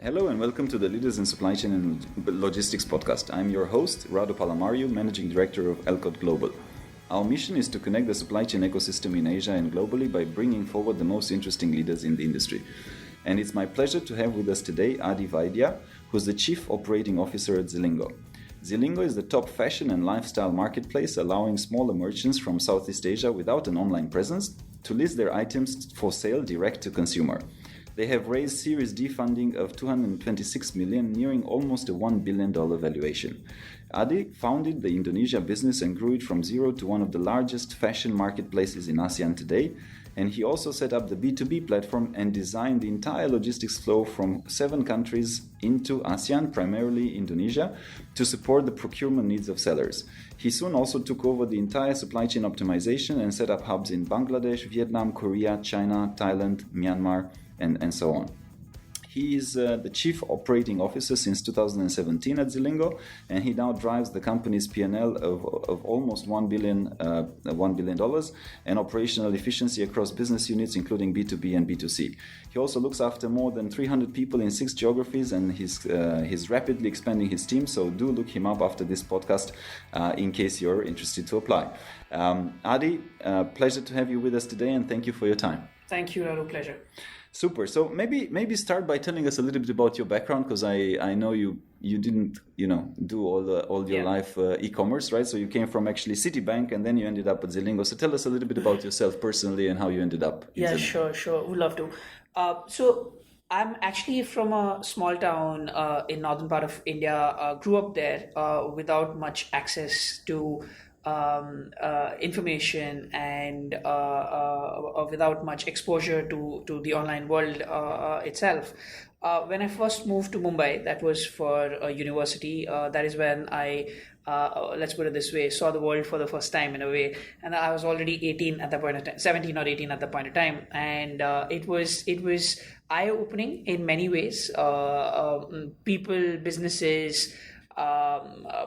Hello and welcome to the Leaders in Supply Chain and Logistics podcast. I'm your host, Rado Palamariu, Managing Director of Elcott Global. Our mission is to connect the supply chain ecosystem in Asia and globally by bringing forward the most interesting leaders in the industry. And it's my pleasure to have with us today Aadi Vaidya, who's the Chief Operating Officer at Zilingo. Zilingo is the top fashion and lifestyle marketplace allowing smaller merchants from Southeast Asia without an online presence to list their items for sale direct to consumer. They have raised Series D funding of $226 million, nearing almost a $1 billion valuation. Aadi founded the Indonesia business and grew it from zero to one of the largest fashion marketplaces in ASEAN today. And he also set up the B2B platform and designed the entire logistics flow from 7 countries into ASEAN, primarily Indonesia, to support the procurement needs of sellers. He soon also took over the entire supply chain optimization and set up hubs in Bangladesh, Vietnam, Korea, China, Thailand, Myanmar, and so on. He is the Chief Operating Officer since 2017 at Zilingo, and he now drives the company's P&L of almost $1 billion and operational efficiency across business units, including B2B and B2C. He also looks after more than 300 people in 6 geographies, and he's rapidly expanding his team, so do look him up after this podcast in case you're interested to apply. Aadi, pleasure to have you with us today, and thank you for your time. Thank you, Rado. Pleasure. Super. So maybe start by telling us a little bit about your background, because I know you didn't do all your life e-commerce, right? So you came from actually Citibank and then you ended up at Zilingo. So tell us a little bit about yourself personally and how you ended up. Yeah, sure. Would love to. So I'm actually from a small town in northern part of India. Grew up there without much access to information and without much exposure to the online world itself. When I first moved to Mumbai, that was for a university. That is when I, let's put it this way, saw the world for the first time in a way. And I was already 18 at that point of time, 17 or 18 at that point of time. And it was eye-opening in many ways. People, businesses,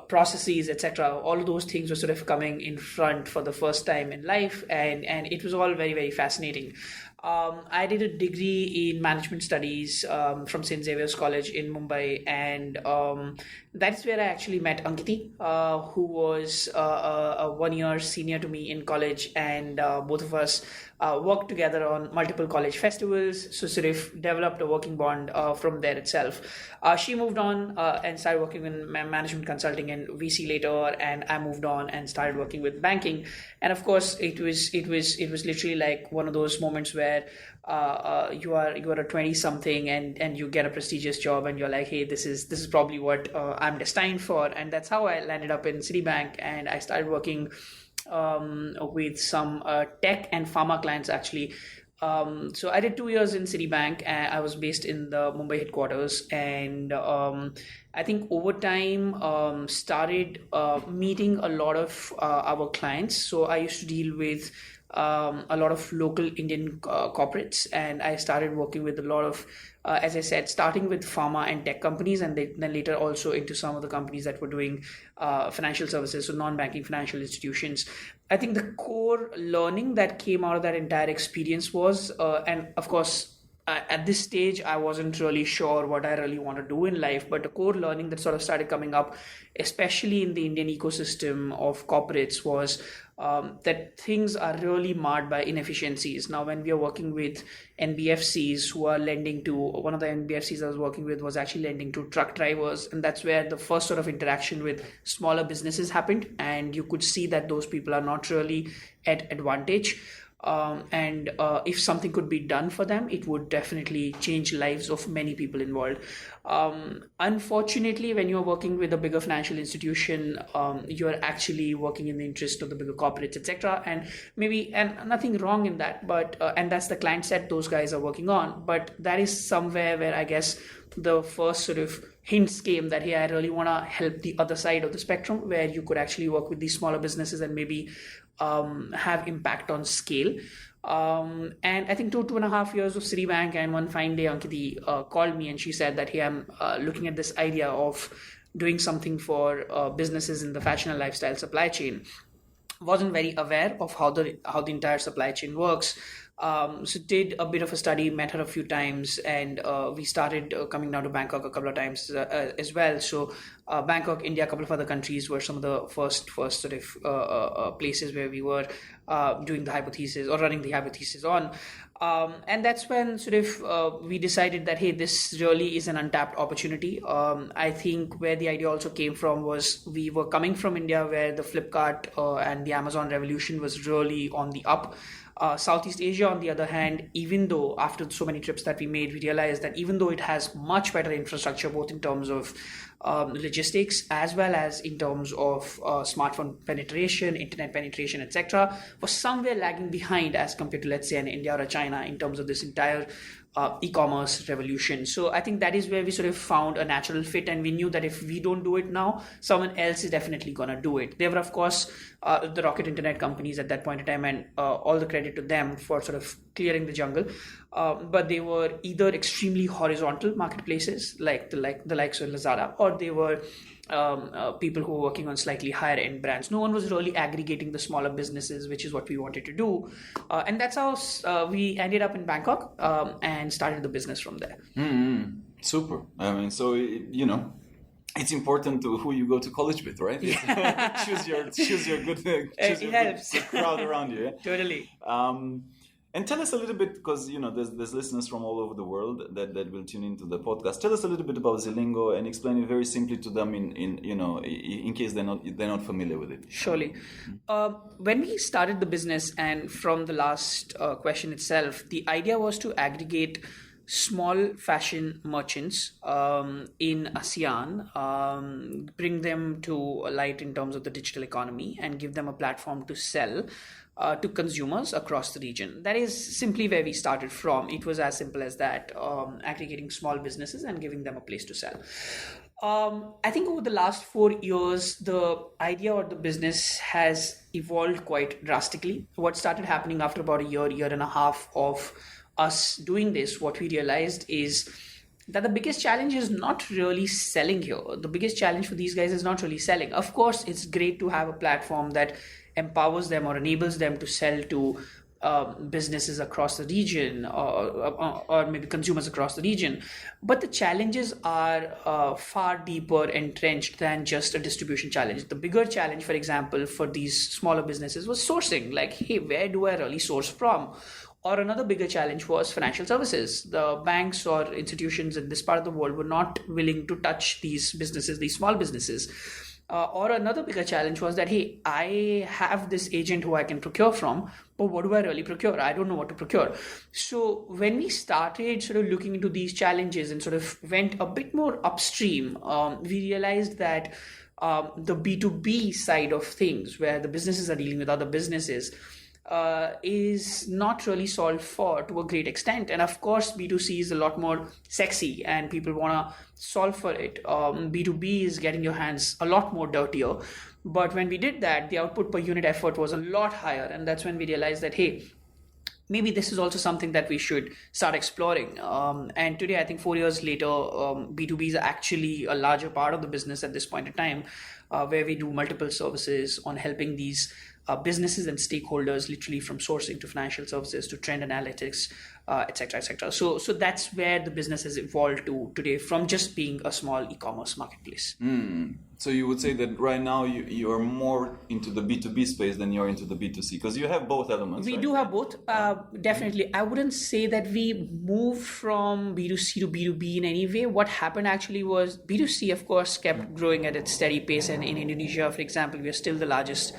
processes, etc. All of those things were sort of coming in front for the first time in life, and it was all very, very fascinating. I did a degree in management studies from St. Xavier's College in Mumbai, and that's where I actually met Ankiti, who was a 1 year senior to me in college, and both of us worked together on multiple college festivals, so sort of developed a working bond from there itself. She moved on and started working in management consulting and VC later, and I moved on and started working with banking. And of course, it was literally like one of those moments where you are a 20-something and you get a prestigious job and you're like, hey, this is probably what I'm destined for. And that's how I landed up in Citibank, and I started working with some tech and pharma clients actually. So I did 2 years in Citibank, and I was based in the Mumbai headquarters, and I think over time started meeting a lot of our clients. So I used to deal with a lot of local Indian corporates, and I started working with a lot of, as I said, starting with pharma and tech companies, and then later also into some of the companies that were doing financial services, so non-banking financial institutions. I think the core learning that came out of that entire experience was, and of course, at this stage, I wasn't really sure what I really want to do in life, but the core learning that sort of started coming up, especially in the Indian ecosystem of corporates, was that things are really marred by inefficiencies. Now, when we are working with NBFCs who are lending to, one of the NBFCs I was working with was actually lending to truck drivers, and that's where the first sort of interaction with smaller businesses happened, and you could see that those people are not really at advantage. And if something could be done for them, it would definitely change lives of many people involved. Unfortunately, when you're working with a bigger financial institution, you're actually working in the interest of the bigger corporates, etc. And nothing wrong in that, but and that's the client set those guys are working on. But that is somewhere where I guess the first sort of hints came that, hey, I really want to help the other side of the spectrum, where you could actually work with these smaller businesses and maybe have impact on scale. And I think 2.5 years of Citibank, and one fine day Ankiti called me and she said that, hey, I'm looking at this idea of doing something for businesses in the fashion and lifestyle supply chain. Wasn't very aware of how the entire supply chain works. So did a bit of a study, met her a few times, and we started coming down to Bangkok a couple of times as well. So Bangkok, India, a couple of other countries were some of the first sort of places where we were doing the hypothesis or running the hypothesis on. And that's when sort of we decided that, hey, this really is an untapped opportunity. I think where the idea also came from was we were coming from India, where the Flipkart and the Amazon revolution was really on the up. Southeast Asia, on the other hand, even though after so many trips that we made, we realized that even though it has much better infrastructure, both in terms of logistics as well as in terms of smartphone penetration, internet penetration, etc., was somewhere lagging behind as compared to, let's say, an India or a China in terms of this entire e-commerce revolution. So I think that is where we sort of found a natural fit, and we knew that if we don't do it now, someone else is definitely going to do it. They were, of course, the rocket internet companies at that point in time, and all the credit to them for sort of clearing the jungle. But they were either extremely horizontal marketplaces like the likes of Lazada, or they were people who were working on slightly higher end brands. No one was really aggregating the smaller businesses, which is what we wanted to do. And that's how we ended up in Bangkok and started the business from there. Mm-hmm. Super. I mean, so, it's important to who you go to college with, right? Yeah. choose your good crowd around you. Yeah? Totally. And tell us a little bit, because there's listeners from all over the world that will tune into the podcast. Tell us a little bit about Zilingo and explain it very simply to them in case they're not familiar with it. Surely. When we started the business, and from the last question itself, the idea was to aggregate small fashion merchants in ASEAN, bring them to light in terms of the digital economy, and give them a platform to sell to consumers across the region. That is simply where we started from. It was as simple as that, aggregating small businesses and giving them a place to sell. I think over the last 4 years, the idea or the business has evolved quite drastically. What started happening after about a year and a half of us doing this, what we realized is that the biggest challenge is not really selling here. The biggest challenge for these guys is not really selling. Of course, it's great to have a platform that empowers them or enables them to sell to businesses across the region or maybe consumers across the region. But the challenges are far deeper entrenched than just a distribution challenge. The bigger challenge, for example, for these smaller businesses was sourcing. Like, hey, where do I really source from? Or another bigger challenge was financial services. The banks or institutions in this part of the world were not willing to touch these businesses, these small businesses. Or another bigger challenge was that, hey, I have this agent who I can procure from, but what do I really procure? I don't know what to procure. So when we started sort of looking into these challenges and sort of went a bit more upstream, we realized that the B2B side of things, where the businesses are dealing with other businesses, is not really solved for to a great extent. And of course, B2C is a lot more sexy and people want to solve for it. B2B is getting your hands a lot more dirtier. But when we did that, the output per unit effort was a lot higher. And that's when we realized that, hey, maybe this is also something that we should start exploring. And today, I think 4 years later, B2B is actually a larger part of the business at this point in time, where we do multiple services on helping these businesses and stakeholders, literally from sourcing to financial services to trend analytics, et cetera, et cetera. So that's where the business has evolved to today, from just being a small e-commerce marketplace. So you would say that right now you are more into the B2B space than you're into the B2C, because you have both elements. We do have both, definitely. I wouldn't say that we moved from B2C to B2B in any way. What happened actually was B2C, of course, kept growing at its steady pace. And in Indonesia, for example, we are still the largest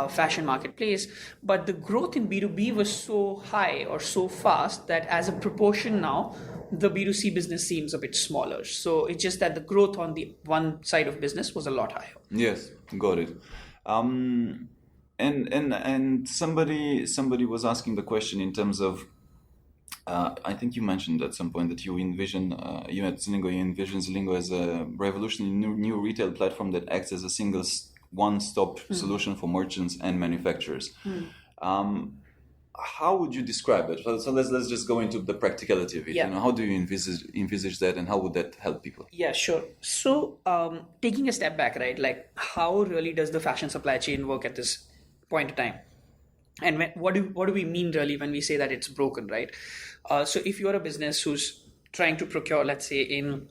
fashion marketplace. But the growth in B2B was so high or so fast that as a proportion now, the B2C business seems a bit smaller. So it's just that the growth on the one side of business was a lot higher. Yes, got it. And somebody was asking the question in terms of, I think you mentioned at some point that you envision, you at Zilingo, you envision Zilingo as a revolutionary new retail platform that acts as a single one-stop solution for merchants and manufacturers. How would you describe it? So let's just go into the practicality of it. Yeah. How do you envisage that, and how would that help people? Yeah, sure. So taking a step back, right? Like, how really does the fashion supply chain work at this point in time? And what do we mean really when we say that it's broken, right? So if you're a business who's trying to procure, let's say, in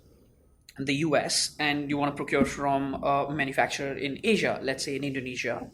the US, and you want to procure from a manufacturer in Asia, let's say in Indonesia,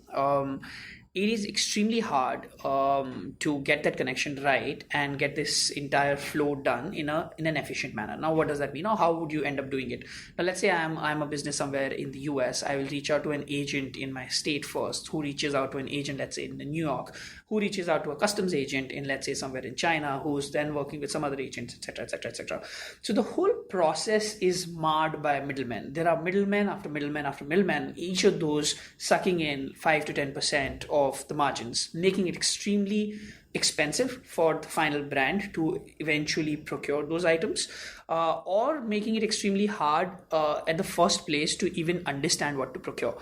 it is extremely hard to get that connection right and get this entire flow done in an efficient manner. Now, what does that mean? Now, how would you end up doing it? Now, let's say I'm a business somewhere in the US. I will reach out to an agent in my state first, who reaches out to an agent, let's say in New York, who reaches out to a customs agent in, let's say, somewhere in China, who's then working with some other agents, etc., etc., etc. So the whole process is marred by middlemen. There are middlemen after middlemen after middlemen, each of those sucking in 5 to 10% of the margins, making it extremely expensive for the final brand to eventually procure those items, or making it extremely hard at the first place to even understand what to procure.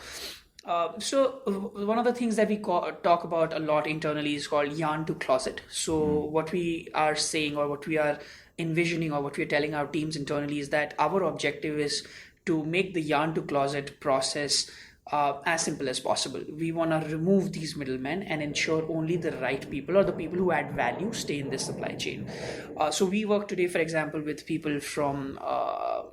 So one of the things that we talk about a lot internally is called yarn to closet. So what we are saying, or what we are envisioning, or what we are telling our teams internally, is that our objective is to make the yarn to closet process as simple as possible. We want to remove these middlemen and ensure only the right people, or the people who add value, stay in this supply chain. So we work today, for example, with people from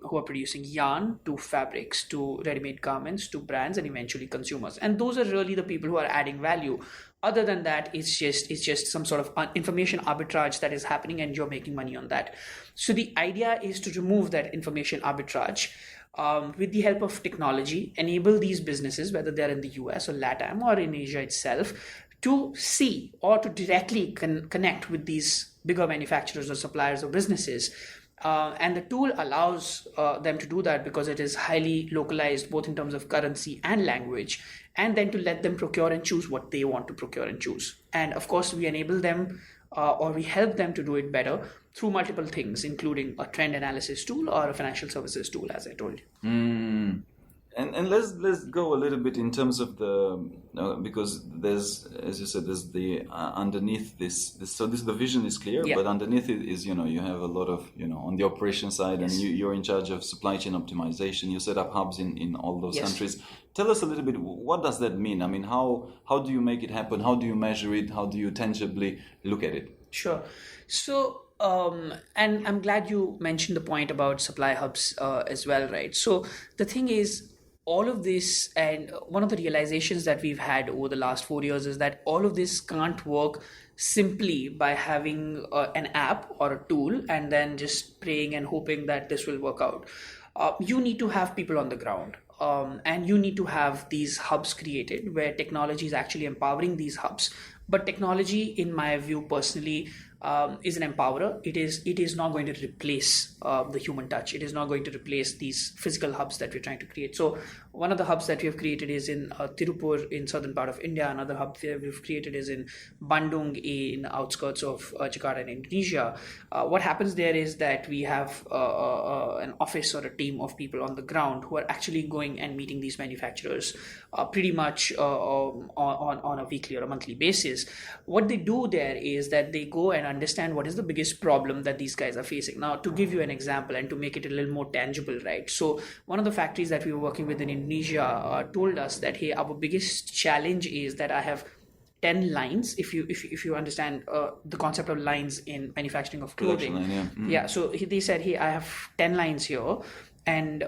who are producing yarn to fabrics to ready-made garments to brands and eventually consumers. And those are really the people who are adding value. Other than that, it's just some sort of information arbitrage that is happening, and you're making money on that. So the idea is to remove that information arbitrage. With the help of technology, enable these businesses, whether they're in the US or LATAM or in Asia itself, to see or to directly connect with these bigger manufacturers or suppliers or businesses. And the tool allows them to do that because it is highly localized, both in terms of currency and language, and then to let them procure and choose what they want to procure and choose. And of course, we enable them or we help them to do it better through multiple things, including a trend analysis tool or a financial services tool, as I told you. And let's go a little bit in terms of the because there's, as you said, there's the underneath this so this the vision is clear, but underneath it is, you have a lot of, on the operation side, and you're in charge of supply chain optimization. You set up hubs in all those countries. Tell us a little bit, what does that mean? I mean, how do you make it happen? How do you measure it? How do you tangibly look at it? Sure. So and I'm glad you mentioned the point about supply hubs as well, right? So the thing is, all of this, and one of the realizations that we've had over the last 4 years, is that all of this can't work simply by having an app or a tool and then just praying and hoping that this will work out. You need to have people on the ground. And you need to have these hubs created where technology is actually empowering these hubs. But technology, in my view personally, is an empowerer. It is not going to replace the human touch. It is not going to replace these physical hubs that we're trying to create. So one of the hubs that we have created is in Tirupur in southern part of India. Another hub we've created is in Bandung in outskirts of Jakarta in Indonesia. What happens there is that we have an office or a team of people on the ground who are actually going and meeting these manufacturers pretty much on a weekly or a monthly basis. What they do there is that they go and understand what is the biggest problem that these guys are facing. Now, to give you an example and to make it a little more tangible, right? So one of the factories that we were working with in Indonesia told us that, hey, our biggest challenge is that I have 10 lines, if you understand the concept of lines in manufacturing of clothing. Line, so they said, hey, I have 10 lines here, and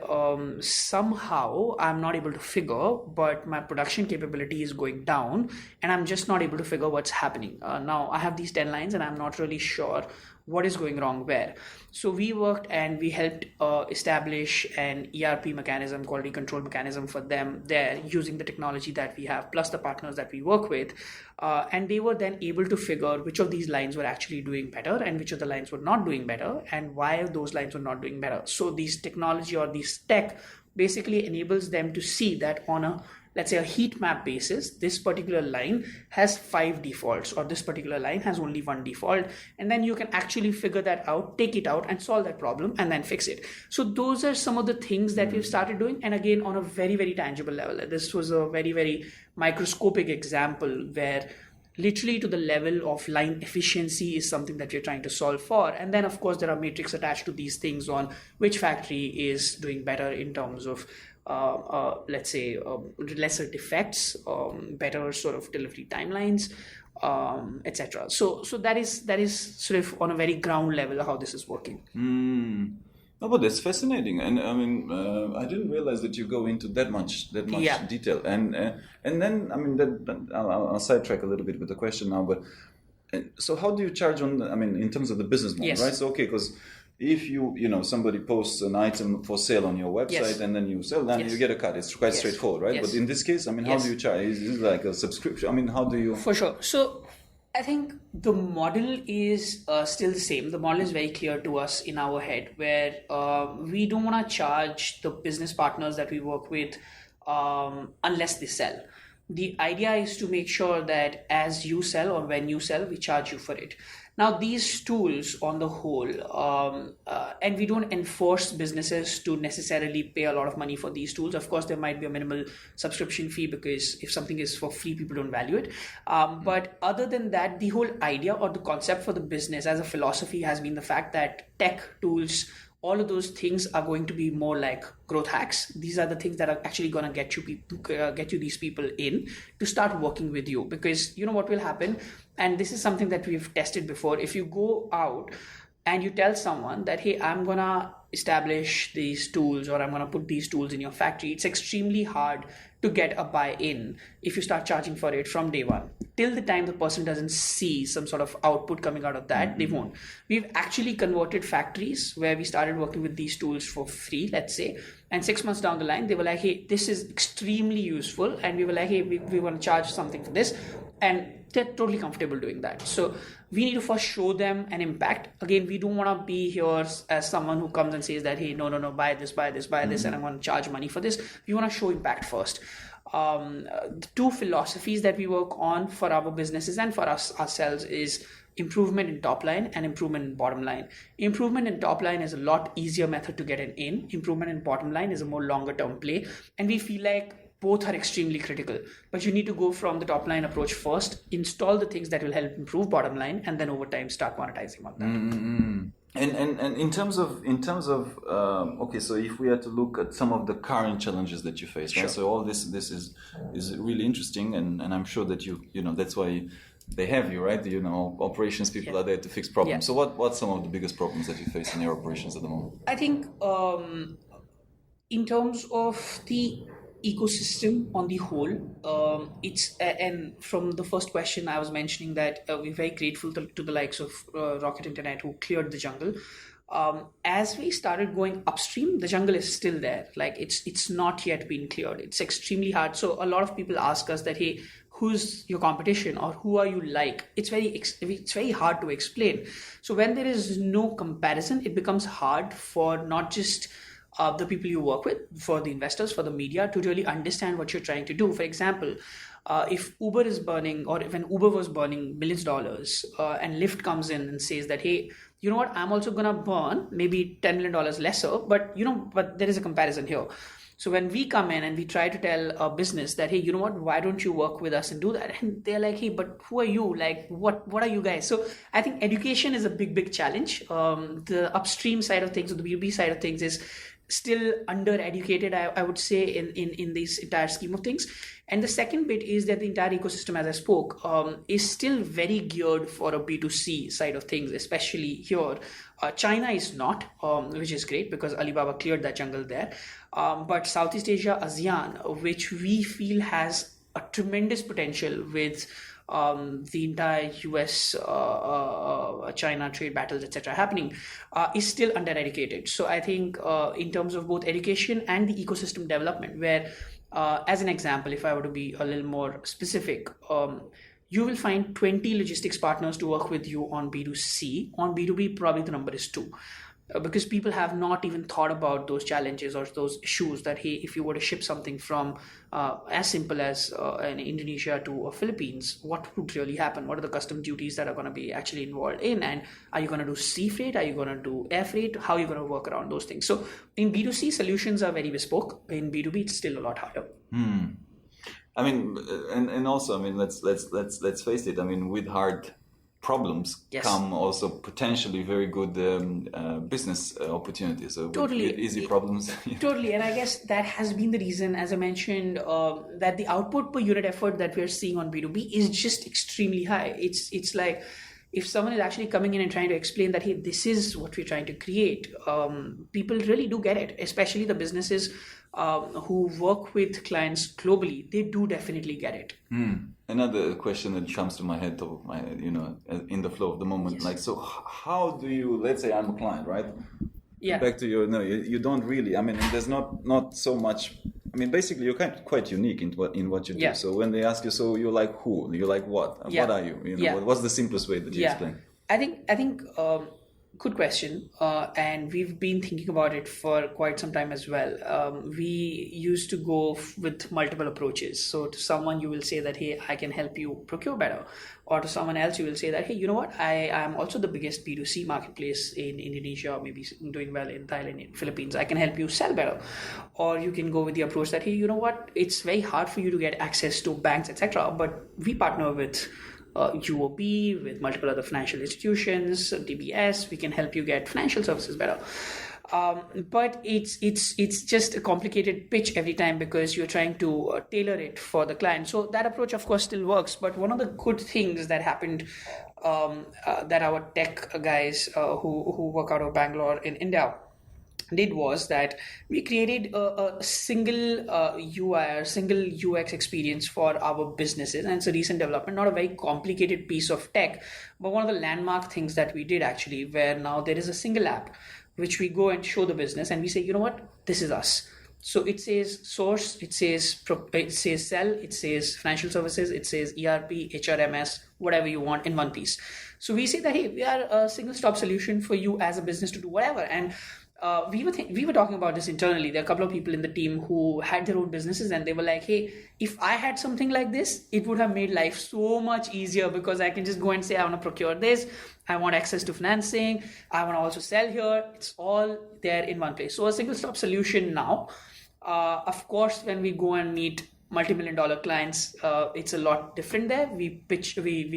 somehow I'm not able to figure, but my production capability is going down, and I'm just not able to figure what's happening. Now I have these 10 lines and I'm not really sure what is going wrong where. So we worked and we helped establish an ERP mechanism, quality control mechanism for them there, using the technology that we have plus the partners that we work with, and they were then able to figure which of these lines were actually doing better and which of the lines were not doing better and why those lines were not doing better. So these technology or these tech basically enables them to see that on a, let's say, a heat map basis, this particular line has 5 defaults, or this particular line has only 1 default. And then you can actually figure that out, take it out and solve that problem and then fix it. So those are some of the things that we've started doing. And again, on a very, very tangible level. This was a very, very microscopic example where literally to the level of line efficiency is something that we're trying to solve for. And then, of course, there are metrics attached to these things on which factory is doing better in terms of let's say lesser defects, better sort of delivery timelines, etc. So that is sort of on a very ground level how this is working. No, but that's fascinating, and I mean, I didn't realize that you go into that much detail, and then I mean, I'll sidetrack a little bit with the question now, but so how do you charge on? I mean, in terms of the business model, right? So okay, because if somebody posts an item for sale on your website and then you sell, then you get a cut. It's quite straightforward, right? But in this case, I mean, how do you charge? Is it like a subscription? I mean, how do you? For sure. So I think the model is still the same. The model is very clear to us in our head, where we don't want to charge the business partners that we work with unless they sell. The idea is to make sure that as you sell or when you sell, we charge you for it. Now, these tools on the whole, and we don't enforce businesses to necessarily pay a lot of money for these tools. Of course, there might be a minimal subscription fee because if something is for free, people don't value it. But other than that, the whole idea or the concept for the business as a philosophy has been the fact that tech tools, all of those things are going to be more like growth hacks. These are the things that are actually going to get you these people in to start working with you. Because you know what will happen, and this is something that we've tested before. If you go out and you tell someone that, hey, I'm going to establish these tools or I'm going to put these tools in your factory, it's extremely hard to get a buy-in if you start charging for it from day one. Till the time the person doesn't see some sort of output coming out of that, they won't. We've actually converted factories where we started working with these tools for free, let's say, and 6 months down the line, they were like, hey, this is extremely useful. And we were like, hey, we want to charge something for this. And they're totally comfortable doing that. So we need to first show them an impact. Again, we don't want to be here as someone who comes and says that, hey, no, buy this, and I'm going to charge money for this. We want to show impact first. The two philosophies that we work on for our businesses and for ourselves is improvement in top line and improvement in bottom line. Improvement in top line is a lot easier method to get an in. Improvement in bottom line is a more longer term play. And we feel like both are extremely critical, but you need to go from the top line approach first, install the things that will help improve bottom line, and then over time start monetizing on that. And in terms of okay, so if we had to look at some of the current challenges that you face, right? So all this is really interesting, and I'm sure that you know that's why they have you, right? Operations people are there to fix problems. So what's some of the biggest problems that you face in your operations at the moment? I think in terms of the ecosystem on the whole, it's and from the first question I was mentioning that we're very grateful to the likes of Rocket Internet who cleared the jungle. As we started going upstream, the jungle is still there. Like it's not yet been cleared. It's extremely hard. So a lot of people ask us that, hey, who's your competition or who are you like? It's very hard to explain. So when there is no comparison, it becomes hard for not just the people you work with, for the investors, for the media to really understand what you're trying to do. For example, if Uber is burning, or when Uber was burning millions of dollars, and Lyft comes in and says that, hey, you know what, I'm also going to burn maybe $10 million lesser, but there is a comparison here. So when we come in and we try to tell a business that, hey, you know what, why don't you work with us and do that? And they're like, hey, but who are you? Like, what are you guys? So I think education is a big challenge. The upstream side of things, or the B2B side of things, is still under-educated, I would say, in this entire scheme of things. And the second bit is that the entire ecosystem, as I spoke, is still very geared for a B2C side of things, especially here. China is not, which is great because Alibaba cleared that jungle there. But Southeast Asia, ASEAN, which we feel has a tremendous potential with the entire US China trade battles, etc. happening, is still under-educated. So I think in terms of both education and the ecosystem development, where as an example, if I were to be a little more specific, you will find 20 logistics partners to work with you on B2C. On B2B, probably the number is 2. Because people have not even thought about those challenges or those issues that, hey, if you were to ship something from as simple as in Indonesia to Philippines, what would really happen? What are the custom duties that are going to be actually involved in? And are you going to do sea freight? Are you going to do air freight? How are you going to work around those things? So in B2C, solutions are very bespoke. In B2B, it's still a lot harder. I mean, and also, I mean, let's face it. I mean, with hard problems Yes. come also potentially very good business opportunities. So Totally. with easy problems. Totally, and I guess that has been the reason, as I mentioned, that the output per unit effort that we're seeing on B2B is just extremely high. It's like if someone is actually coming in and trying to explain that, hey, this is what we're trying to create, people really do get it, especially the businesses who work with clients globally. They do definitely get it. Another question that comes to my head, top of my head, in the flow of the moment, Yes. like, so how do you, let's say I'm a client, right? Yeah. Back to your, no, you don't really, I mean, there's not so much, I mean, basically you're quite unique in what you do. Yeah. So when they ask you, so you like who? You like what? Yeah. What are you? Yeah. What's the simplest way that you explain? I think good question, and we've been thinking about it for quite some time as well. We used to go with multiple approaches. So to someone you will say that, hey, I can help you procure better, or to someone else you will say that, hey, you know what, I am also the biggest B2C marketplace in Indonesia, or maybe doing well in Thailand, in Philippines. I can help you sell better. Or you can go with the approach that, hey, you know what, it's very hard for you to get access to banks, etc. But we partner with UOB, with multiple other financial institutions, DBS. We can help you get financial services better. But it's just a complicated pitch every time because you're trying to tailor it for the client. So that approach, of course, still works. But one of the good things that happened that our tech guys who work out of Bangalore in India did was that we created a single UI or single UX experience for our businesses, and it's a recent development, not a very complicated piece of tech, but one of the landmark things that we did actually, where now there is a single app which we go and show the business and we say, you know what, this is us. So it says source, it says sell, it says financial services, it says ERP, HRMS, whatever you want in one piece. So we say that, hey, we are a single stop solution for you as a business to do whatever. And we were talking about this internally. There are a couple of people in the team who had their own businesses, and they were like, hey, if I had something like this, it would have made life so much easier because I can just go and say, I want to procure this, I want access to financing, I want to also sell here. It's all there in one place. So a single stop solution now. Of course, when we go and meet multi-million-dollar clients, it's a lot different there. We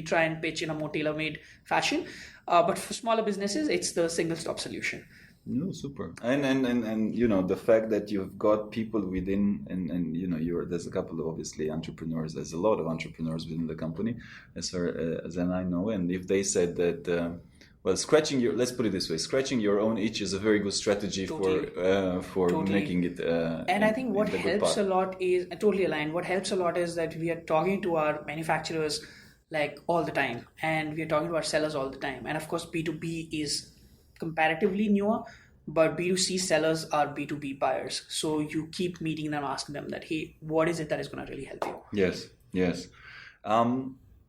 try and pitch in a more tailor-made fashion. But for smaller businesses, it's the single stop solution. No, super. And the fact that you've got people within, and there's a couple of obviously entrepreneurs. There's a lot of entrepreneurs within the company, as I know. And if they said that, let's put it this way, scratching your own itch is a very good strategy for making it. And I think what helps a lot is totally aligned. What helps a lot is that we are talking to our manufacturers like all the time, and we are talking to our sellers all the time. And of course, B2B is comparatively newer, but B2C sellers are B2B buyers. So you keep meeting them, asking them that, hey, what is it that is going to really help you? Yes.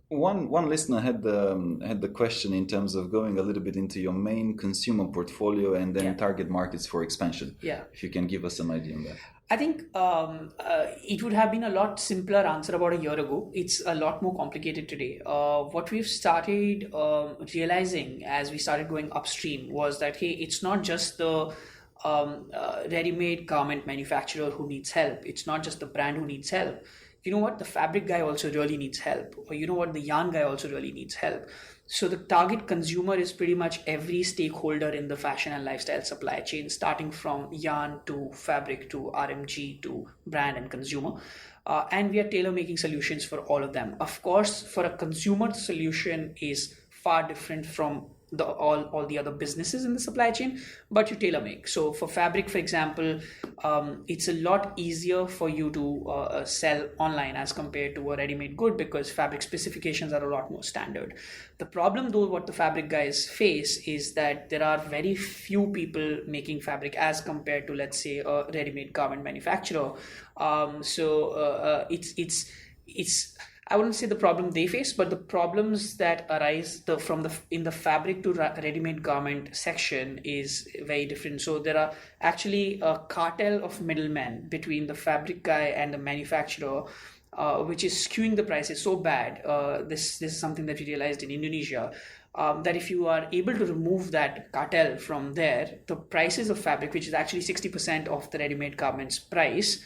One listener had the question in terms of going a little bit into your main consumer portfolio and then target markets for expansion. Yeah. If you can give us some idea on that. I think it would have been a lot simpler answer about a year ago. It's a lot more complicated today. What we've started realizing as we started going upstream was that, hey, it's not just the ready-made garment manufacturer who needs help. It's not just the brand who needs help. You know what? The fabric guy also really needs help. Or you know what? The yarn guy also really needs help. So the target consumer is pretty much every stakeholder in the fashion and lifestyle supply chain, starting from yarn to fabric to RMG to brand and consumer. And we are tailor-making solutions for all of them. Of course, for a consumer, the solution is far different from all the other businesses in the supply chain, but you tailor make. So for fabric, for example, it's a lot easier for you to sell online as compared to a ready-made good because fabric specifications are a lot more standard. The problem though, what the fabric guys face is that there are very few people making fabric as compared to, let's say, a ready-made garment manufacturer. It's I wouldn't say the problem they face, but the problems that arise in the fabric to ready-made garment section is very different. So there are actually a cartel of middlemen between the fabric guy and the manufacturer, which is skewing the prices so bad. This is something that we realized in Indonesia. That if you are able to remove that cartel from there, the prices of fabric, which is actually 60% of the ready-made garments price,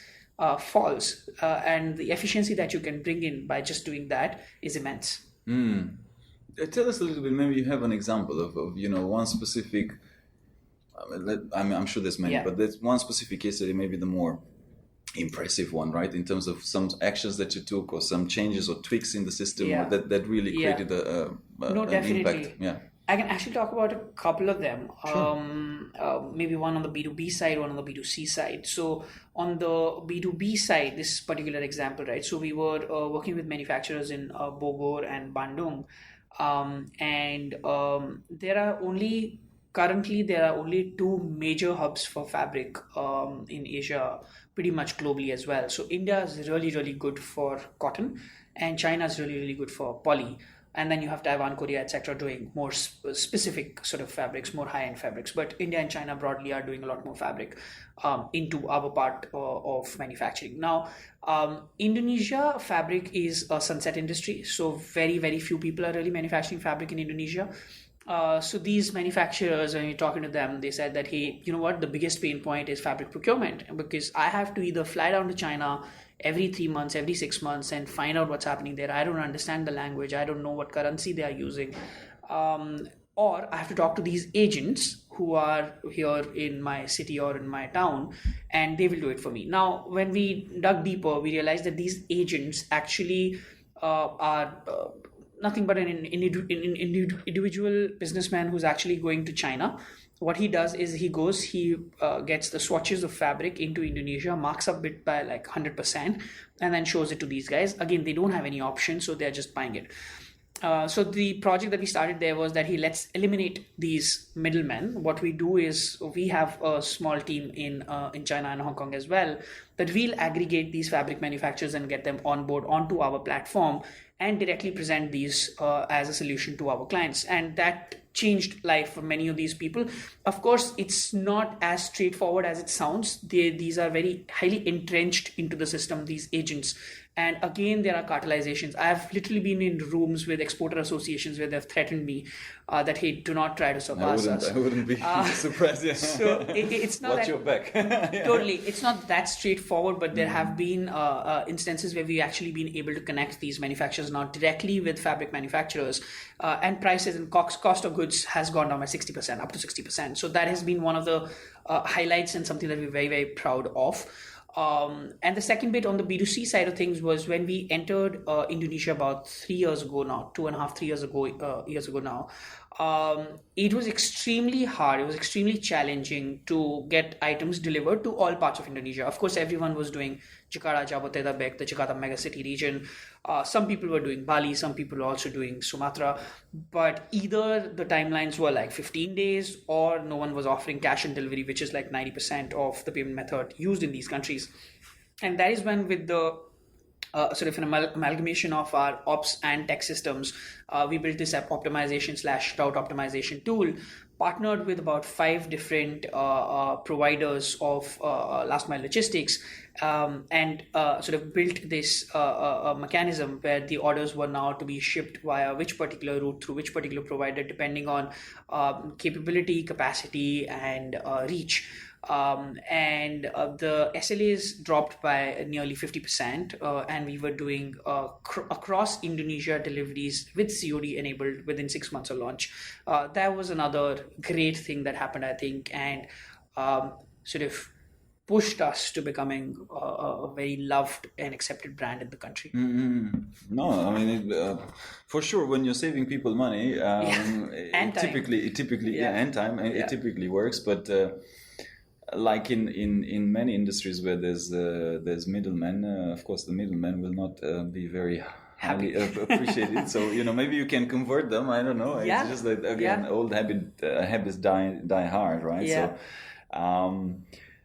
falls, and the efficiency that you can bring in by just doing that is immense. Tell us a little bit. Maybe you have an example of one specific. I'm sure there's many, Yeah. but there's one specific case study, maybe the more impressive one, right? In terms of some actions that you took, or some changes or tweaks in the system, Yeah. that really Yeah. created No, an definitely. impact. Yeah. I can actually talk about a couple of them. Sure. Maybe one on the B2B side, one on the B2C side. So on the B2B side, this particular example, right? So we were working with manufacturers in Bogor and Bandung, and currently there are only two major hubs for fabric in Asia, pretty much globally as well. So India is really, really good for cotton, and China is really, really good for poly. And then you have Taiwan, Korea, etc., doing more specific sort of fabrics, more high-end fabrics. But India and China broadly are doing a lot more fabric into our part of manufacturing. Now, Indonesia fabric is a sunset industry, so very, very few people are really manufacturing fabric in Indonesia. So these manufacturers, when you're talking to them, they said that, hey, you know what, the biggest pain point is fabric procurement, because I have to either fly down to China every 3 months, every 6 months, and find out what's happening there. I don't understand the language. I don't know what currency they are using. Or I have to talk to these agents who are here in my city or in my town, and they will do it for me. Now, when we dug deeper, we realized that these agents actually are nothing but an individual businessman who's actually going to China. What he does is he gets the swatches of fabric into Indonesia, marks up it by like 100%, and then shows it to these guys. Again, they don't have any option, so they're just buying it. So the project that we started there was that let's eliminate these middlemen. What we do is we have a small team in China and Hong Kong as well, that we'll aggregate these fabric manufacturers and get them on board onto our platform and directly present these as a solution to our clients. And that changed life for many of these people. Of course, it's not as straightforward as it sounds. These are very highly entrenched into the system, these agents. And again, there are cartelizations. I've literally been in rooms with exporter associations where they've threatened me that, hey, do not try to surpass us. I wouldn't be surprised. Yeah. So it's not Watch your back. Yeah. Totally. It's not that straightforward, but there have been instances where we've actually been able to connect these manufacturers now directly with fabric manufacturers, and prices and cost of goods has gone down by 60%, up to 60%. So that has been one of the highlights and something that we're very, very proud of. And the second bit on the B2C side of things was when we entered Indonesia about 3 years ago now, 2.5, 3 years ago now. It was extremely hard. It was extremely challenging to get items delivered to all parts of Indonesia. Of course, everyone was doing Jakarta, Jabodetabek, the Jakarta megacity region. Some people were doing Bali, some people were also doing Sumatra. But either the timelines were like 15 days or no one was offering cash on delivery, which is like 90% of the payment method used in these countries. And that is when, with the sort of an amalgamation of our ops and tech systems, we built this app optimization / route optimization tool, partnered with about 5 different providers of last mile logistics, and sort of built this mechanism where the orders were now to be shipped via which particular route through which particular provider, depending on capability, capacity, and reach. And the SLAs dropped by nearly 50%, and we were doing across Indonesia deliveries with COD enabled within 6 months of launch. That was another great thing that happened, I think, and sort of pushed us to becoming a very loved and accepted brand in the country. Mm-hmm. No, I mean, for sure, when you're saving people money, and time. It typically, and time, it typically works, but like in many industries where there's middlemen, of course the middlemen will not be very highly appreciated. So maybe you can convert them. I don't know. Yeah. It's just that again, old habits die hard, right? Yeah. So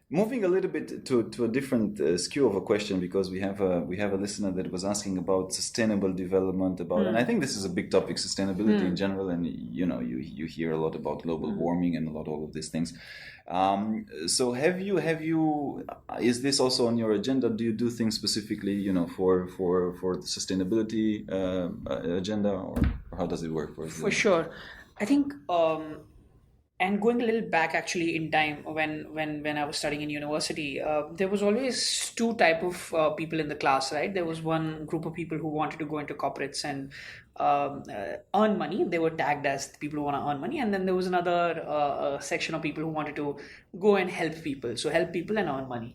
moving a little bit to a different skew of a question, because we have a listener that was asking about sustainable development, and I think this is a big topic, sustainability in general, and you hear a lot about global warming and a lot of all of these things. So have you is this also on your agenda? Do you do things specifically for the sustainability agenda, or how does it work for you? For sure. I think and going a little back actually in time, when I was studying in university, there was always 2 type of people in the class, right? There was one group of people who wanted to go into corporates and earn money. They were tagged as the people who want to earn money, and then there was another section of people who wanted to go and help people. So help people and earn money.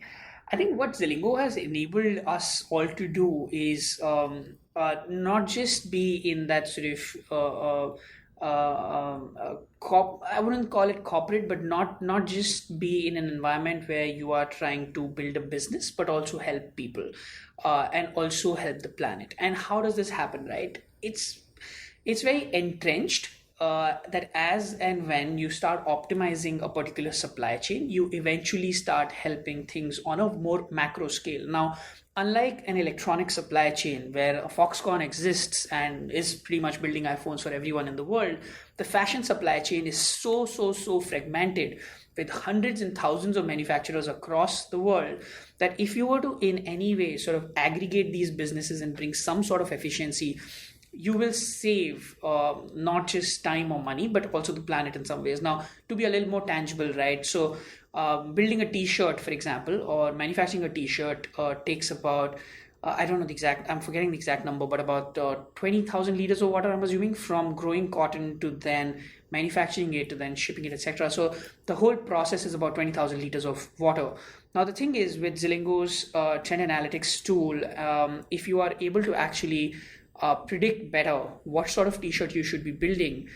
I think what Zilingo has enabled us all to do is not just be in that sort of I wouldn't call it corporate, but not just be in an environment where you are trying to build a business, but also help people and also help the planet. And how does this happen, right? It's very entrenched that as and when you start optimizing a particular supply chain, you eventually start helping things on a more macro scale. Now, unlike an electronic supply chain where a Foxconn exists and is pretty much building iPhones for everyone in the world, the fashion supply chain is so fragmented with hundreds and thousands of manufacturers across the world that if you were to in any way sort of aggregate these businesses and bring some sort of efficiency, you will save not just time or money, but also the planet in some ways. Now, to be a little more tangible, right? So, building a T-shirt, for example, or manufacturing a T-shirt takes about, I don't know the exact, I'm forgetting the exact number, but about 20,000 liters of water, I'm assuming, from growing cotton to then manufacturing it to then shipping it, etc. So the whole process is about 20,000 liters of water. Now, the thing is with Zilingo's trend analytics tool, if you are able to actually predict better what sort of T-shirt you should be building,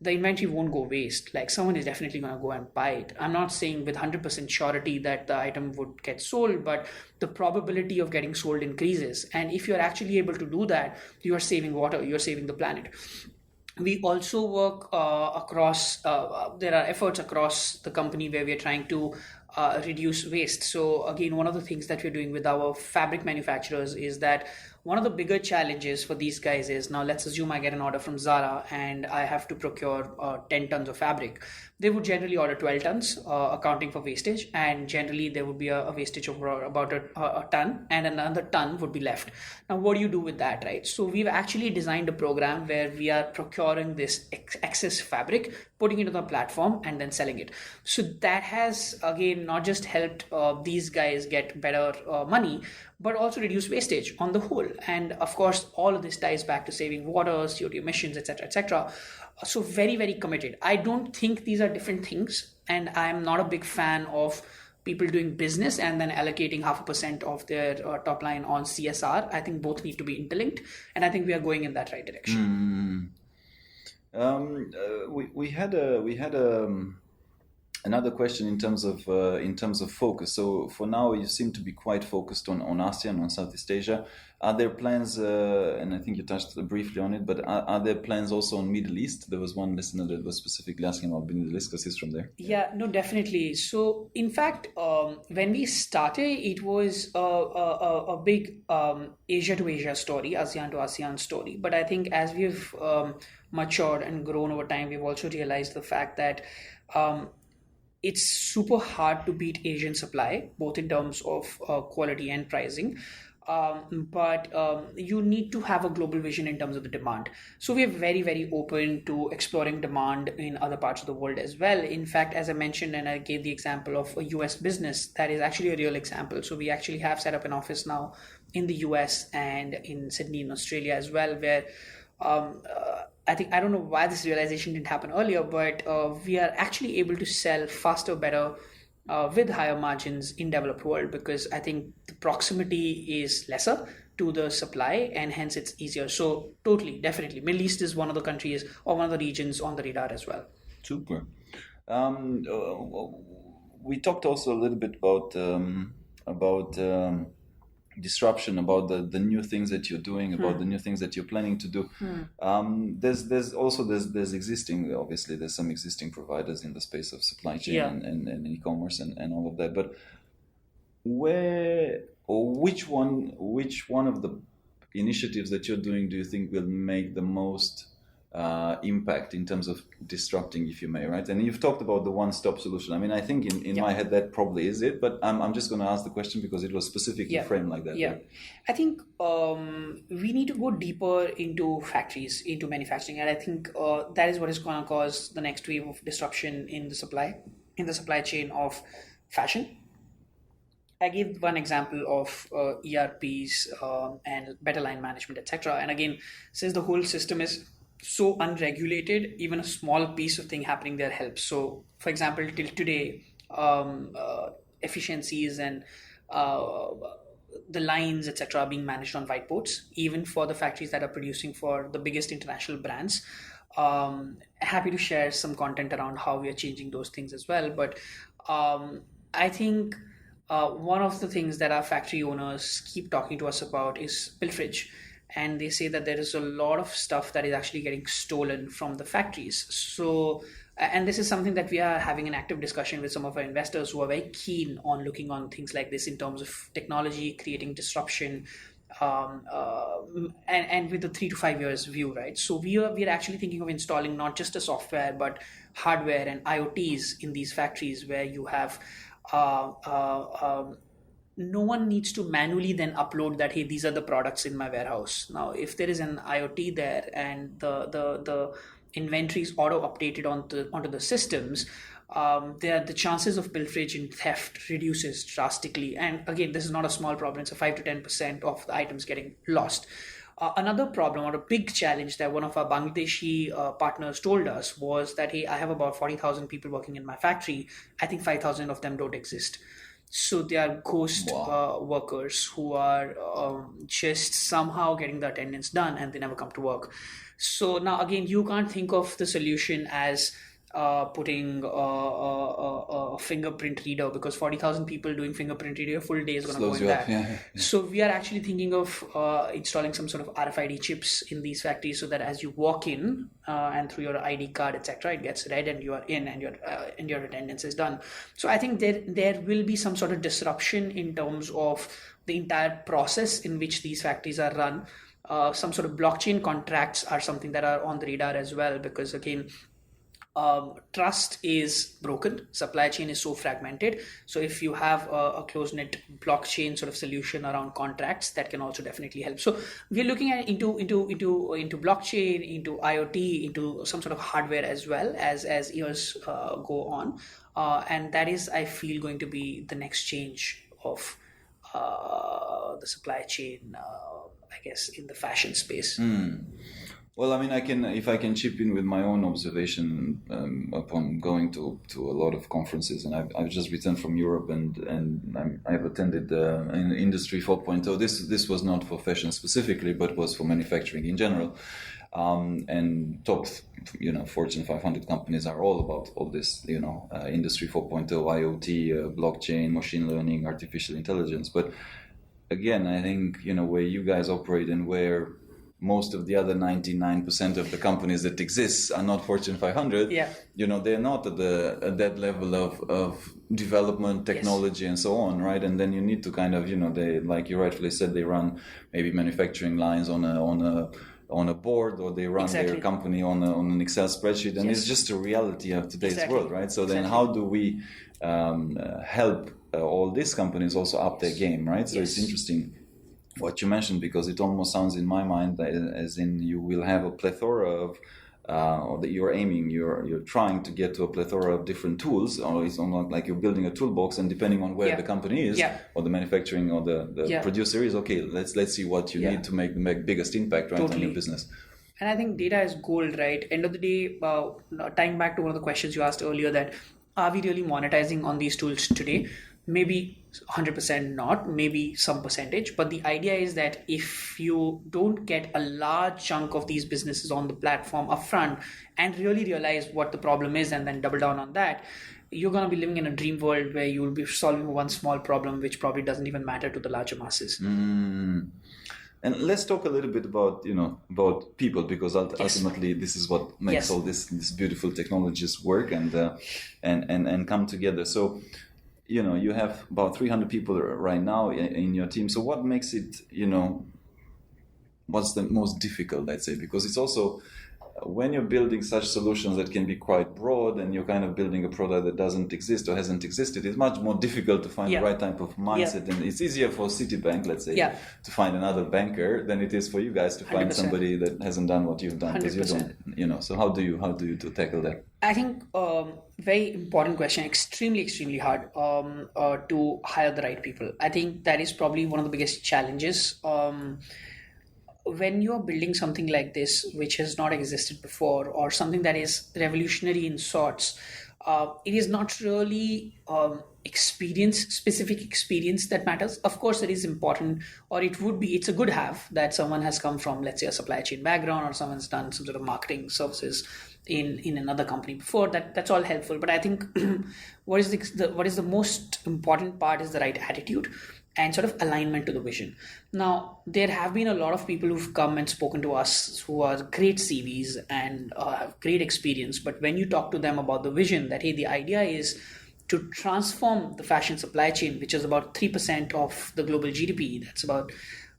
the inventory won't go waste. Like someone is definitely going to go and buy it. I'm not saying with 100% surety that the item would get sold, but the probability of getting sold increases. And if you're actually able to do that, you are saving water, you're saving the planet. We also work across, there are efforts across the company where we are trying to reduce waste. So again, one of the things that we're doing with our fabric manufacturers is that one of the bigger challenges for these guys is, now let's assume I get an order from Zara and I have to procure 10 tons of fabric. They would generally order 12 tons, accounting for wastage, and generally there would be a wastage of about a ton, and another ton would be left. Now, what do you do with that, right? So we've actually designed a program where we are procuring this excess fabric, putting it on the platform, and then selling it. So that has, again, not just helped these guys get better money, but also reduce wastage on the whole. And of course, all of this ties back to saving water, CO2 emissions, etc., etc. So very committed. I don't think these are different things, and I'm not a big fan of people doing business and then allocating 0.5% of their top line on CSR. I think both need to be interlinked, and I think we are going in that right direction. We had another question in terms of focus. So for now, you seem to be quite focused on ASEAN, on Southeast Asia. Are there plans, and I think you touched briefly on it, but are there plans also on Middle East? There was one listener that was specifically asking about Middle East because he's from there. Yeah, no, definitely. So in fact, when we started, it was a big Asia to Asia story, ASEAN to ASEAN story. But I think as we've matured and grown over time, we've also realized the fact that it's super hard to beat Asian supply, both in terms of quality and pricing. But you need to have a global vision in terms of the demand. So we are very open to exploring demand in other parts of the world as well. In fact, as I mentioned, and I gave the example of a US business, that is actually a real example. So we actually have set up an office now in the US and in Sydney in Australia as well, where I don't know why this realization didn't happen earlier, but we are actually able to sell faster, better, with higher margins in developed world, because I think the proximity is lesser to the supply and hence it's easier. So totally, definitely, Middle East is one of the countries or one of the regions on the radar as well. Super. We talked also a little bit about disruption, about the new things that you're doing, about the new things that you're planning to do. There's existing, obviously there's some existing providers in the space of supply chain and e-commerce and all of that, but which one of the initiatives that you're doing do you think will make the most impact in terms of disrupting, if you may, right? And you've talked about the one-stop solution. I mean, I think in my head that probably is it, but I'm just going to ask the question because it was specifically framed like that. Yeah, I think we need to go deeper into factories, into manufacturing, and I think that is what is going to cause the next wave of disruption in the supply chain of fashion. I gave one example of ERPs and better line management, etc. And again, since the whole system is so unregulated, even a small piece of thing happening there helps. So, for example, till today, efficiencies and uh, the lines, etc., are being managed on whiteboards, even for the factories that are producing for the biggest international brands. Happy to share some content around how we are changing those things as well. But I think one of the things that our factory owners keep talking to us about is pilferage. And they say that there is a lot of stuff that is actually getting stolen from the factories. So, and this is something that we are having an active discussion with some of our investors who are very keen on looking on things like this in terms of technology, creating disruption, and with the 3 to 5 years view, right? So we are actually thinking of installing not just a software but hardware and IoTs in these factories where you have uh, uh, um, no one needs to manually then upload that, hey, these are the products in my warehouse. Now if there is an IoT there and the inventory is auto updated onto the systems, the chances of pilferage and theft reduces drastically. And again, this is not a small problem. It's a 5 to 10% of the items getting lost. Another problem or a big challenge that one of our Bangladeshi partners told us was that, hey, I have about 40,000 people working in my factory. I think 5,000 of them don't exist. So they are ghost workers who are just somehow getting the attendance done and they never come to work. So now again, you can't think of the solution as putting a fingerprint reader, because 40,000 people doing fingerprint reader, a full day is going to go in that. So we are actually thinking of installing some sort of RFID chips in these factories so that as you walk in and through your ID card, etc., it gets read and you are in and your attendance is done. So I think there will be some sort of disruption in terms of the entire process in which these factories are run. Some sort of blockchain contracts are something that are on the radar as well, because again, trust is broken. Supply chain is so fragmented. So if you have a closed-knit blockchain sort of solution around contracts, that can also definitely help. So we're looking at into blockchain, into IoT, into some sort of hardware as well as years go on, and that is, I feel, going to be the next change of the supply chain. I guess in the fashion space. Well, I mean, if I can chip in with my own observation upon going to a lot of conferences, and I've just returned from Europe, and I've attended in Industry 4.0. This was not for fashion specifically, but was for manufacturing in general. And top, Fortune 500 companies are all about all this, Industry 4.0, IoT, blockchain, machine learning, artificial intelligence. But again, I think, where you guys operate and where most of the other 99% of the companies that exist are not Fortune 500. Yeah. They're not at that level of development, technology, and so on, right? And then you need to kind of, they, like you rightfully said, they run maybe manufacturing lines on a board, or they run their company on an Excel spreadsheet, and it's just a reality of today's world, right? So then how do we help all these companies also up their game, right? So it's interesting what you mentioned, because it almost sounds in my mind as in you will have a plethora of or that you're trying to get to a plethora of different tools, or it's almost like you're building a toolbox, and depending on where the company is, or the manufacturing or the producer is, okay, let's see what you need to make the biggest impact on your business. And I think data is gold, right? End of the day, tying back to one of the questions you asked earlier, that are we really monetizing on these tools today? Maybe 100% not, maybe some percentage. But the idea is that if you don't get a large chunk of these businesses on the platform upfront and really realize what the problem is and then double down on that, you're going to be living in a dream world where you will be solving one small problem which probably doesn't even matter to the larger masses. And let's talk a little bit about about people, because ultimately this is what makes all these beautiful technologies work and come together. So you have about 300 people right now in your team. So what makes it, what's the most difficult, let's say? Because it's also, when you're building such solutions that can be quite broad and you're kind of building a product that doesn't exist or hasn't existed, it's much more difficult to find the right type of mindset. And it's easier for Citibank, let's say, to find another banker than it is for you guys to find 100%. Somebody that hasn't done what you've done, because you don't, so how do you tackle that? I think very important question, extremely hard to hire the right people. I think that is probably one of the biggest challenges. When you're building something like this, which has not existed before, or something that is revolutionary in sorts, it is not really specific experience that matters. Of course, it is important, or it's a good have that someone has come from, let's say, a supply chain background, or someone's done some sort of marketing services in another company before. That's all helpful. But I think what is the most important part is the right attitude and sort of alignment to the vision. Now, there have been a lot of people who've come and spoken to us who are great CVs and have great experience. But when you talk to them about the vision, that, hey, the idea is to transform the fashion supply chain, which is about 3% of the global GDP, that's about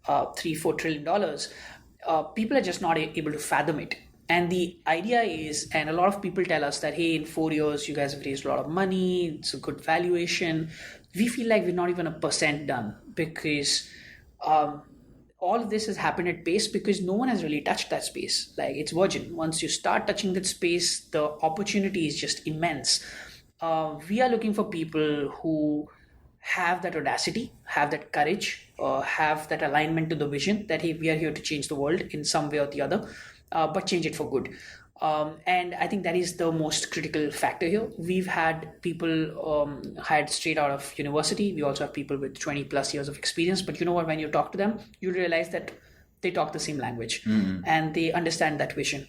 $3-4 trillion, people are just not able to fathom it. And the idea is, and a lot of people tell us that, hey, in 4 years, you guys have raised a lot of money, it's a good valuation. We feel like we're not even 1% done, because all of this has happened at pace because no one has really touched that space. Like, it's virgin. Once you start touching that space, the opportunity is just immense. We are looking for people who have that audacity, have that courage, have that alignment to the vision that, hey, we are here to change the world in some way or the other, but change it for good. And I think that is the most critical factor here. We've had people hired straight out of university. We also have people with 20 plus years of experience. But you know what, when you talk to them, you realize that they talk the same language and they understand that vision.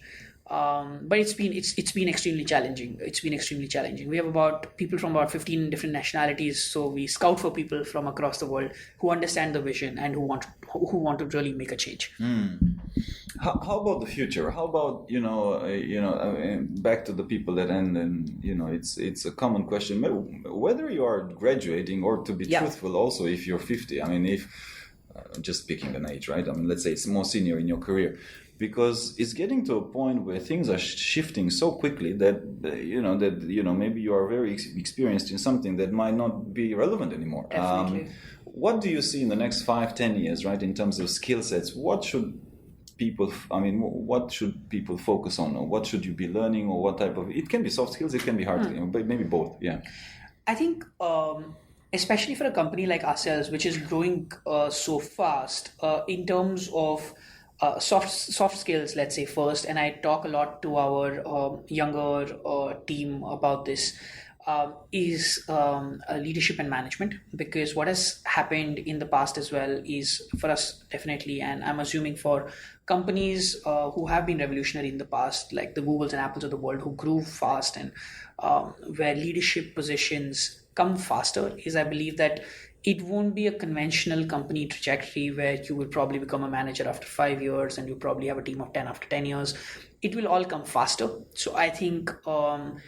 But it's been extremely challenging. We have about people from about 15 different nationalities. So we scout for people from across the world who understand the vision and who want to really make a change. How about the future? How about back to the people that end, and it's a common question, whether you are graduating or, to be truthful, also if you're 50. I mean, if just picking an age, right? I mean, let's say it's more senior in your career. Because it's getting to a point where things are shifting so quickly that maybe you are very experienced in something that might not be relevant anymore. Definitely. What do you see in the next 5-10 years, right, in terms of skill sets? What should people focus on, or what should you be learning, or what type of? It can be soft skills, it can be hard skills, but maybe both. Yeah. I think. Especially for a company like ourselves, which is growing so fast, in terms of soft skills, let's say first, and I talk a lot to our younger team about this, is leadership and management. Because what has happened in the past as well is, for us definitely, and I'm assuming for companies who have been revolutionary in the past, like the Googles and Apples of the world, who grew fast and where leadership positions come faster, is I believe that it won't be a conventional company trajectory where you will probably become a manager after 5 years and you probably have a team of 10 after 10 years. It will all come faster. So I think the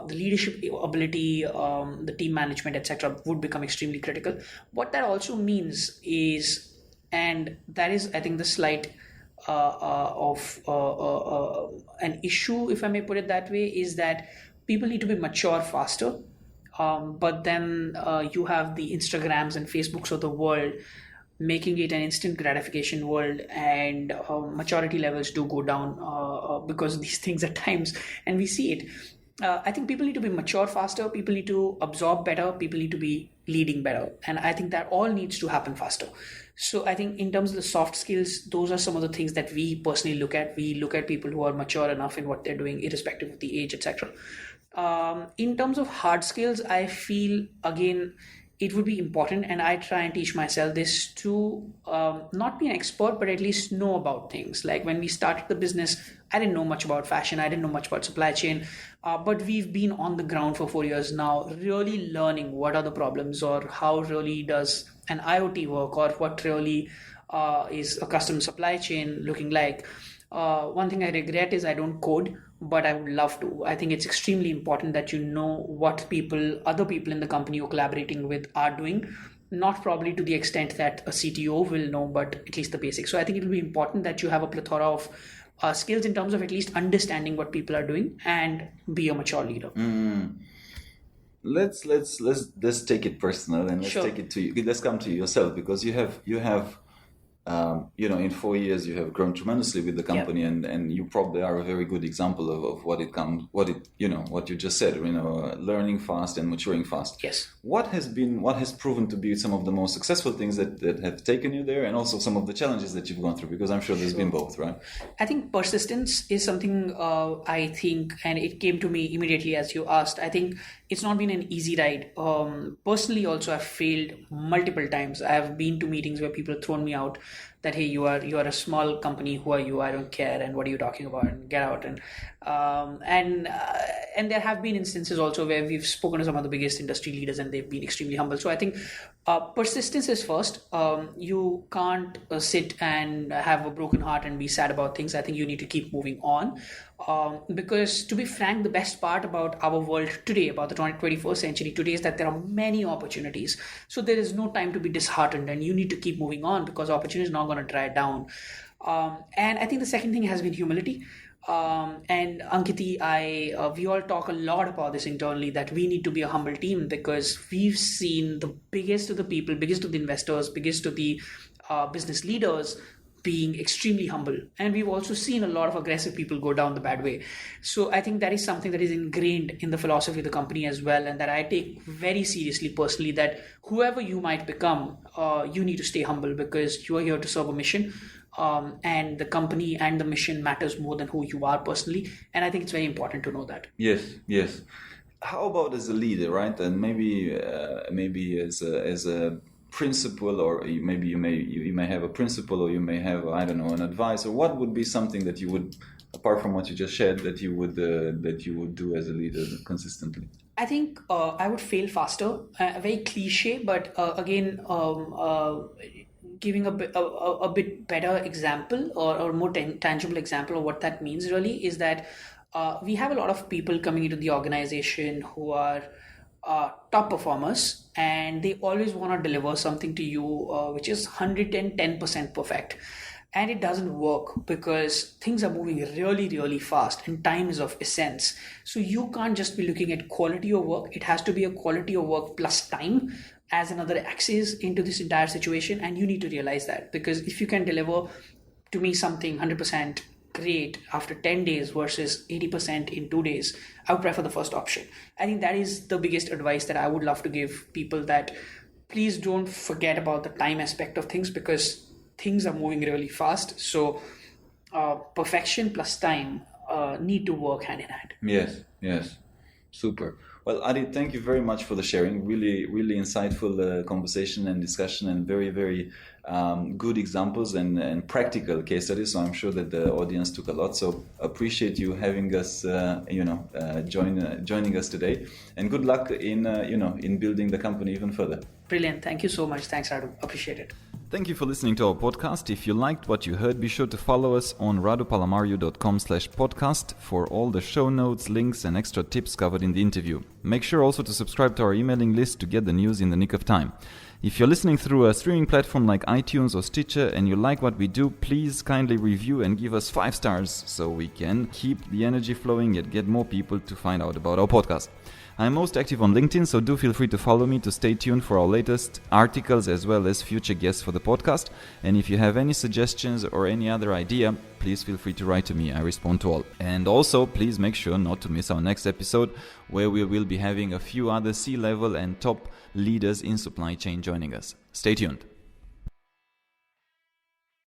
leadership ability, the team management, etc., would become extremely critical. What that also means is, and that is, I think, the slight of an issue, if I may put it that way, is that people need to be mature faster. But then you have the Instagrams and Facebooks of the world making it an instant gratification world, and maturity levels do go down because of these things at times, and we see it. I think people need to be mature faster, people need to absorb better, people need to be leading better, and I think that all needs to happen faster. So I think in terms of the soft skills, those are some of the things that we personally look at. We look at people who are mature enough in what they're doing, irrespective of the age, etc. In terms of hard skills, I feel, again, it would be important, and I try and teach myself this, to not be an expert, but at least know about things. Like when we started the business, I didn't know much about fashion, I didn't know much about supply chain, but we've been on the ground for 4 years now, really learning what are the problems, or how really does an IoT work, or what really is a custom supply chain looking like. One thing I regret is I don't code, but I would love to. I think it's extremely important that you know what other people in the company you're collaborating with are doing, not probably to the extent that a CTO will know, but at least the basics. So I think it will be important that you have a plethora of skills in terms of at least understanding what people are doing and be a mature leader. Let's take it personal, and let's Sure. take it to you. Let's come to yourself, because you have in 4 years you have grown tremendously with the company, and you probably are a very good example of what you just said, learning fast and maturing fast. Yes. What has proven to be some of the most successful things that have taken you there, and also some of the challenges that you've gone through? Because I'm sure there's been both, right? I think persistence is something I think, and it came to me immediately as you asked. I think it's not been an easy ride. Personally, also, I've failed multiple times. I have been to meetings where people have thrown me out that, hey, you are a small company. Who are you? I don't care. And what are you talking about? And get out. And there have been instances also where we've spoken to some of the biggest industry leaders, and they've been extremely humble. So I think persistence is first. You can't sit and have a broken heart and be sad about things. I think you need to keep moving on. Because to be frank, the best part about our world today, about the 21st century today, is that there are many opportunities. So there is no time to be disheartened, and you need to keep moving on because opportunity is not going to dry down. And I think the second thing has been humility. And Ankiti, we all talk a lot about this internally, that we need to be a humble team, because we've seen the biggest of the people, biggest of the investors, biggest of the business leaders being extremely humble. And we've also seen a lot of aggressive people go down the bad way. So I think that is something that is ingrained in the philosophy of the company as well, and that I take very seriously personally, that whoever you might become, you need to stay humble, because you are here to serve a mission. And the company and the mission matters more than who you are personally. And I think it's very important to know that. Yes. How about as a leader, right? And maybe as a principal, or maybe you may have a principle, or you may have, I don't know, an advisor. What would be something that you would, apart from what you just shared, that you would do as a leader consistently? I think I would fail faster. Very cliche, but again, giving a bit better example, or more tangible example of what that means really, is that we have a lot of people coming into the organization who are top performers, and they always want to deliver something to you which is 110% perfect. And it doesn't work, because things are moving really, really fast, and time is of essence. So you can't just be looking at quality of work. It has to be a quality of work plus time as another axis into this entire situation. And you need to realize that, because if you can deliver to me something 100% great after 10 days versus 80% in 2 days, I would prefer the first option. I think that is the biggest advice that I would love to give people, that please don't forget about the time aspect of things, because things are moving really fast. So perfection plus time need to work hand in hand. Yes. Super. Well, Aadi, thank you very much for the sharing. Really, really insightful conversation and discussion, and very, very good examples and practical case studies. So I'm sure that the audience took a lot. So appreciate you having us, joining us today, and good luck in building the company even further. Brilliant. Thank you so much. Thanks, Radu. Appreciate it. Thank you for listening to our podcast. If you liked what you heard, be sure to follow us on radupalamario.com/podcast for all the show notes, links, and extra tips covered in the interview. Make sure also to subscribe to our emailing list to get the news in the nick of time. If you're listening through a streaming platform like iTunes or Stitcher and you like what we do, please kindly review and give us 5 stars so we can keep the energy flowing and get more people to find out about our podcast. I'm most active on LinkedIn, so do feel free to follow me to stay tuned for our latest articles as well as future guests for the podcast. And if you have any suggestions or any other idea, please feel free to write to me. I respond to all. And also, please make sure not to miss our next episode, where we will be having a few other C-level and top leaders in supply chain joining us. Stay tuned.